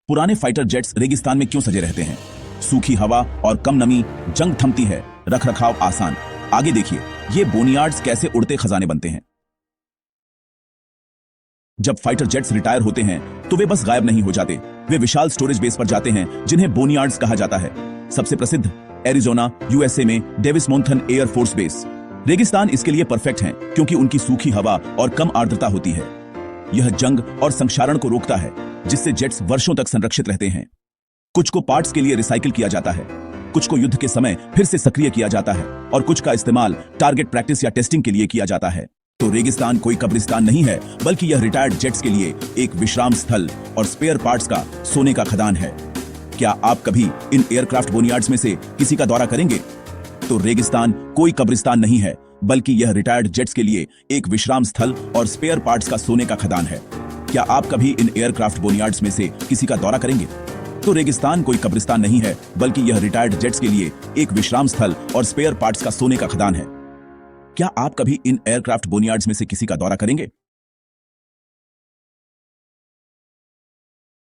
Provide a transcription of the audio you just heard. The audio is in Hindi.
पुराने फाइटर जेट्स रेगिस्तान में क्यों सजे रहते हैं? सूखी हवा और कम नमी, जंग थमती है, रखरखाव आसान। आगे देखिए, ये बोनियार्ड्स कैसे उड़ते खजाने बनते हैं। जब फाइटर जेट्स रिटायर होते हैं तो वे बस गायब नहीं हो जाते, वे विशाल स्टोरेज बेस पर जाते हैं जिन्हें बोनियार्ड्स कहा जाता है। सबसे प्रसिद्ध एरिजोना, यूएसए में डेविस मोंथन एयर फोर्स बेस। रेगिस्तान इसके लिए परफेक्ट हैं क्योंकि उनकी सूखी हवा और कम आर्द्रता होती है। यह जंग और संक्षारण को रोकता है, जिससे जेट्स वर्षों तक संरक्षित रहते हैं। कुछ को पार्ट्स के लिए रिसाइकिल किया जाता है, कुछ को युद्ध के समय फिर से सक्रिय किया जाता है और कुछ का इस्तेमाल टारगेट प्रैक्टिस या टेस्टिंग के लिए किया जाता है। तो रेगिस्तान कोई कब्रिस्तान नहीं है, बल्कि यह रिटायर्ड जेट्स के लिए एक विश्राम स्थल और स्पेयर पार्ट्स का सोने का खदान है। क्या आप कभी इन एयरक्राफ्ट बोनियार्ड्स में से किसी का दौरा करेंगे? तो रेगिस्तान कोई कब्रिस्तान नहीं है, बल्कि यह रिटायर्ड जेट्स के लिए एक विश्राम स्थल और स्पेयर पार्ट्स का सोने का खदान है। क्या आप कभी इन एयरक्राफ्ट बोनियार्ड्स में से किसी का दौरा करेंगे? तो रेगिस्तान कोई कब्रिस्तान नहीं है, बल्कि यह रिटायर्ड जेट्स के लिए एक विश्राम स्थल और स्पेयर पार्ट्स का सोने का खदान है। क्या आप कभी इन एयरक्राफ्ट बोनियार्ड्स में से किसी का दौरा करेंगे?